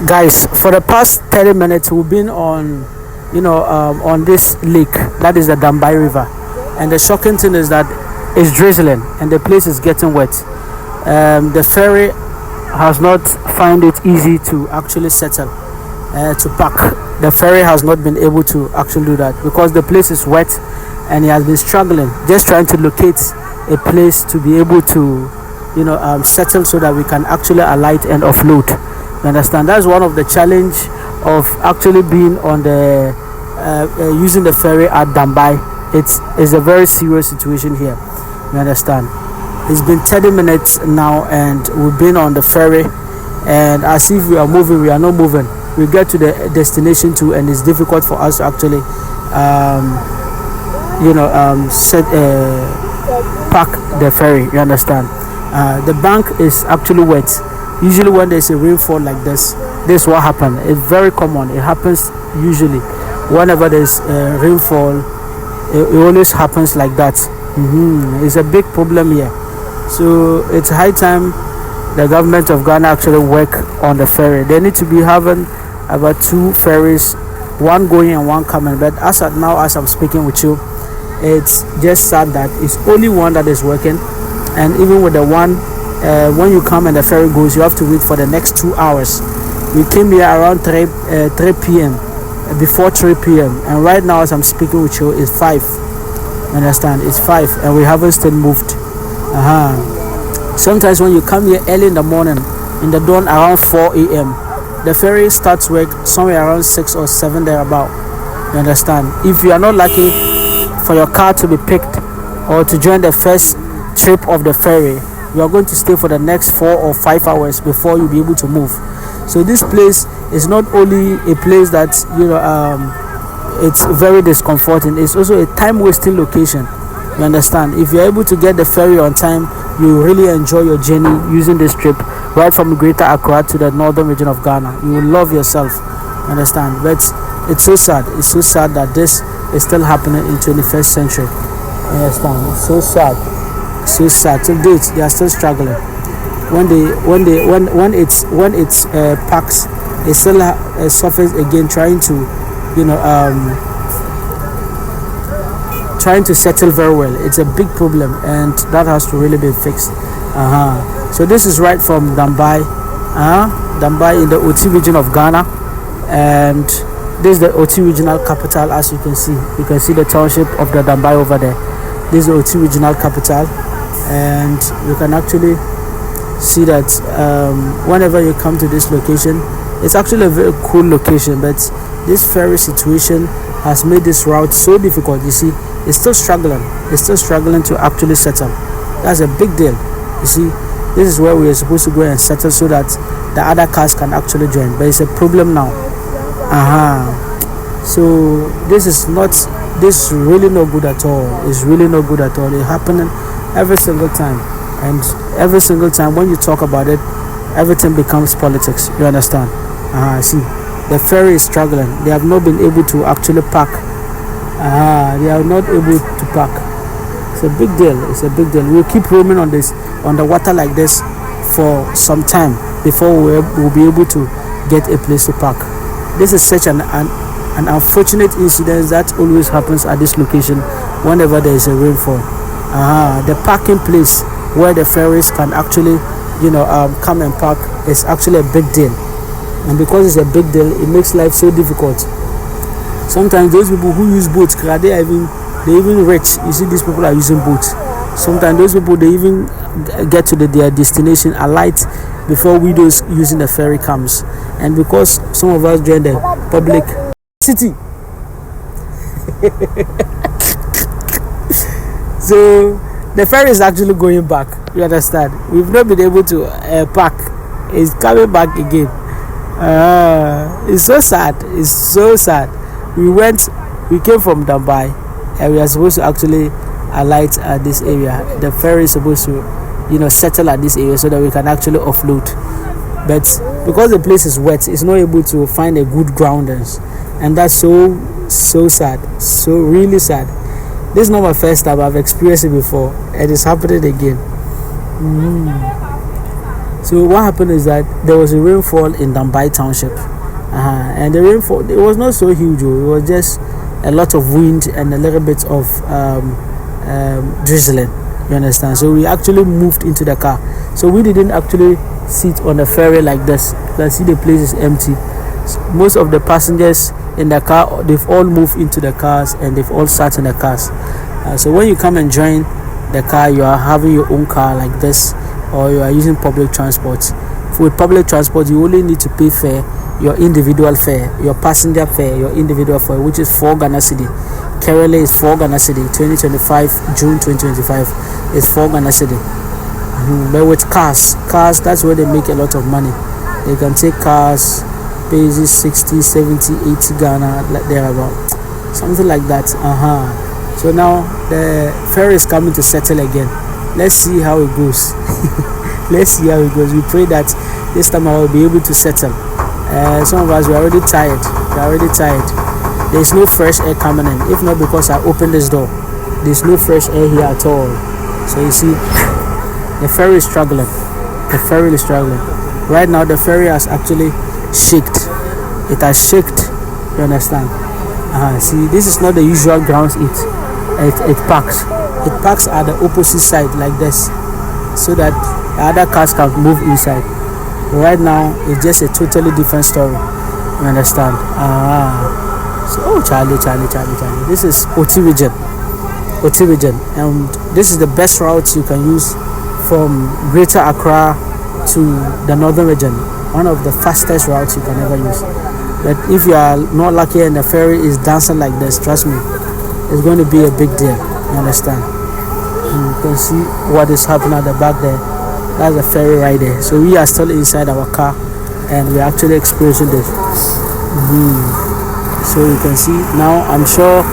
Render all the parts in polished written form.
Guys, for the past 30 minutes we've been on, on this lake, that is the Dambai River, and the shocking thing is that it's drizzling and the place is getting wet. The ferry has not found it easy to actually settle, to park. The ferry has not been able to actually do that because the place is wet, and he has been struggling just trying to locate a place to be able to settle so that we can actually alight and offload. You understand? That's one of the challenge of actually being on the using the ferry at Dambai. It's a very serious situation here. You understand? It's been 30 minutes now and we've been on the ferry, and as if we are moving, we are not moving. We get to the destination too, and it's difficult for us to actually park the ferry. You understand? The bank is actually wet. Usually when there's a rainfall like this is what happens. It's very common. It happens usually whenever there's rainfall. It always happens like that. It's a big problem here. So it's high time the government of Ghana actually work on the ferry. They need to be having about 2 ferries, one going and one coming. But as at now, as I'm speaking with you, it's just sad that it's only one that is working, and even with the one, when you come and the ferry goes, you have to wait for the next 2 hours. We came here around 3 p.m. before 3 p.m. and right now as I'm speaking with you it's 5. You understand? It's 5 and we haven't still moved. Sometimes when you come here early in the morning, in the dawn around 4 a.m., the ferry starts work somewhere around 6 or 7 thereabout. You understand? If you are not lucky for your car to be picked or to join the first trip of the ferry, you are going to stay for the next 4 or 5 hours before you'll be able to move. So this place is not only a place that it's very discomforting, it's also a time wasting location. You understand? If you're able to get the ferry on time, you really enjoy your journey using this trip right from Greater Accra to the northern region of Ghana. You will love yourself. Understand? But it's so sad. It's so sad that this is still happening in 21st century. Understand? It's so sad. So sad. Till date, they are still struggling. When it's packs, it still suffers again, trying to settle very well. It's a big problem, and that has to really be fixed. So this is right from Dambai, Dambai in the OT region of Ghana, and this is the OT regional capital. As you can see the township of the Dambai over there. This is the OT regional capital, and you can actually see that whenever you come to this location, it's actually a very cool location, but this ferry situation has made this route so difficult. You see, it's still struggling to actually settle. That's a big deal. You see, this is where we are supposed to go and settle so that the other cars can actually join, but it's a problem now. So this is really not good at all. It's really not good at all. It's happening every single time, and every single time when you talk about it, everything becomes politics. You understand? See, the ferry is struggling. They have not been able to actually park. They are not able to park. It's a big deal. We'll keep roaming on the water like this for some time before we'll be able to get a place to park. This is such an unfortunate incident that always happens at this location whenever there is a rainfall. The parking place where the ferries can actually come and park is actually a big deal, and because it's a big deal, it makes life so difficult. Sometimes those people who use boats, they even rich. You see, these people are using boats. Sometimes those people, they even get to their destination alight before we those using the ferry comes. And because some of us join the public city, so the ferry is actually going back. You understand? We've not been able to park. It's coming back again. It's so sad. We came from Dambai, and we are supposed to actually alight at this area. The ferry is supposed to settle at this area so that we can actually offload, but because the place is wet, it's not able to find a good ground, and that's so sad, so really sad. This is not my first time. I've experienced it before, and it's happening again. So what happened is that there was a rainfall in Dambai Township, and the rainfall, it was not so huge. It was just a lot of wind and a little bit of drizzling. You understand? So we actually moved into the car. So we didn't actually sit on the ferry like this. You can see the place is empty. So most of the passengers in the car, they've all moved into the cars and they've all sat in the cars. So when you come and join the car, you are having your own car like this, or you are using public transport. With public transport, you only need to pay fare, your individual fare, your passenger fare, your individual fare, which is 4 Ghana cedi. Currently is 4 Ghana cedi. 2025, June 2025 is 4 Ghana cedi. But with cars, that's where they make a lot of money. They can take cars, pay 60, 70, 80 Ghana, like there about something like that. So now the ferry is coming to settle again. Let's see how it goes. Let's see how it goes. We pray that this time I will be able to settle. Some of us, we are already tired. There's no fresh air coming in. If not because I opened this door, there's no fresh air here at all. So you see, the ferry is struggling. Right now, the ferry has actually shaked. It has shaked. You understand? See, this is not the usual grounds it parks. It parks at the opposite side like this, so that the other cars can move inside. But right now, it's just a totally different story. You understand? So, Charlie. This is OT region, and this is the best route you can use from Greater Accra to the northern region. One of the fastest routes you can ever use. But if you are not lucky and the ferry is dancing like this, trust me, it's going to be a big deal. You understand? You can see what is happening at the back there. That's the ferry right there. So we are still inside our car and we're actually experiencing this. So you can see now, I'm sure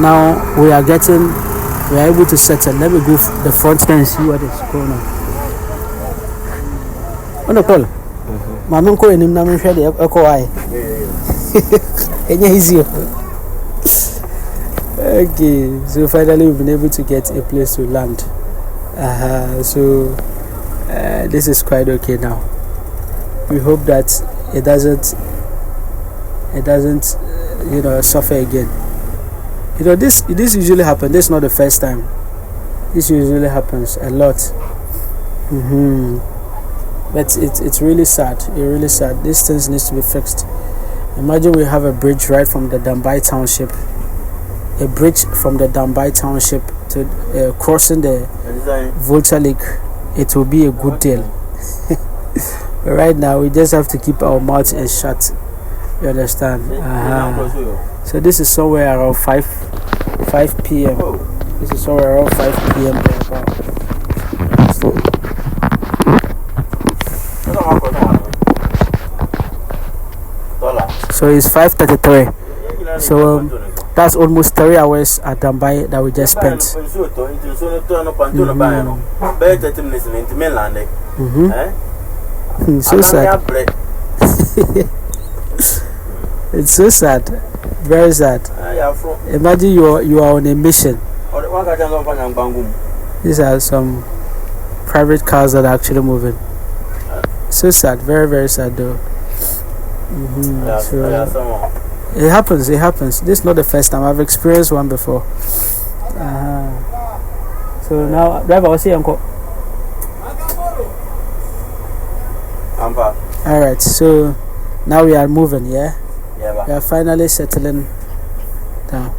now we are able to settle. Let me go the front and see what is going on. On the call. Mamma ko enim na me hwe de ekowai. Enya easy. Okay, so finally we've been able to get a place to land. So this is quite okay now. We hope that it doesn't suffer again. This usually happens. This is not the first time. This usually happens a lot. But it's really sad. It's really sad. These things needs to be fixed. Imagine we have a bridge right from the Dambai Township. A bridge from the Dambai Township to crossing the Volta Lake. It will be a good deal. But right now, we just have to keep our mouths shut. You understand? So this is somewhere around 5 p.m. This is somewhere around 5 p.m. So it's 5:33. So that's almost 3 hours at Dambai that we just spent. So sad. It's so sad, very sad. Imagine you are on a mission. These are some private cars that are actually moving. So sad, very, very sad though. So it happens. This is not the first time. I've experienced one before. So now, driver, what's your uncle? Alright, so now we are moving, yeah? We are finally settling down.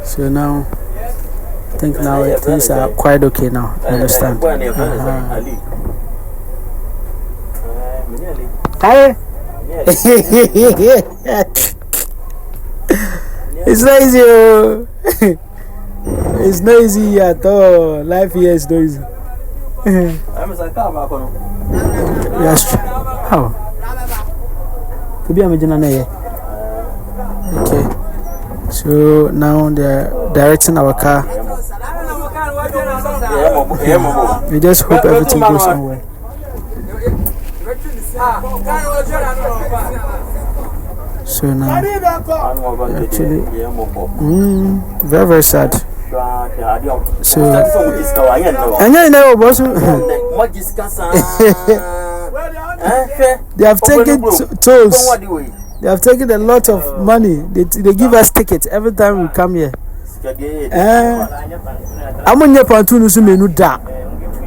So now, I think now things are quite okay now. You understand? Hi. It's not easy. It's not easy at all. Life here is not easy. Yes. How? To be a okay. So now they're directing our car. We just hope everything goes somewhere. So now, actually, very, very sad. So, and you know, boss, they have taken tolls. They have taken a lot of money. They give us tickets every time we come here.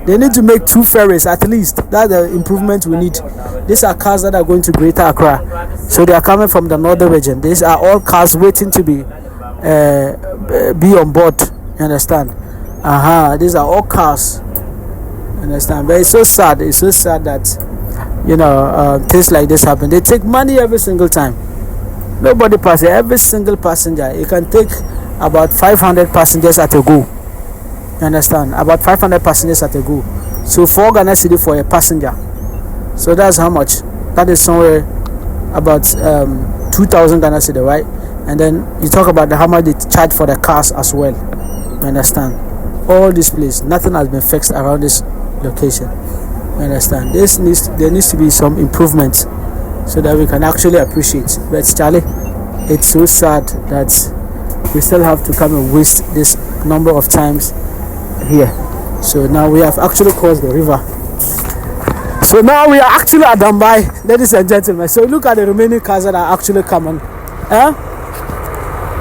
They need to make 2 ferries at least. That's the improvement we need. These are cars that are going to Greater Accra. So they are coming from the northern region. These are all cars waiting to be on board. You understand? These are all cars. You understand? But it's so sad. It's so sad that, things like this happen. They take money every single time. Nobody passes. Every single passenger. You can take about 500 passengers at a go. You understand? About 500 passengers at a go. So 4 Ghana cedi for a passenger. So that's how much? That is somewhere about 2,000 Ghana cedi, right? And then you talk about how much they charge for the cars as well. You understand? All this place, nothing has been fixed around this location. You understand? There needs to be some improvement so that we can actually appreciate. But Charlie, it's so sad that we still have to come and waste this number of times here. So now we have actually crossed the river. So now we are actually at Dambai, ladies and gentlemen. So look at the remaining cars that are actually coming.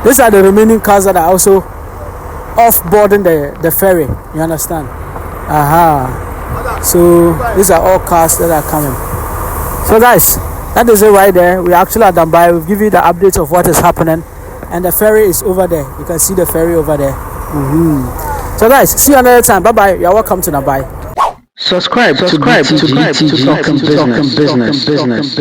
These are the remaining cars that are also off boarding the ferry. You understand? So these are all cars that are coming. So guys, that is it right there. We are actually at Dambai. We'll give you the update of what is happening. And the ferry is over there. You can see the ferry over there. So guys, see you another time. Bye bye. You're welcome to Dambai. Subscribe to BTG Talking Business.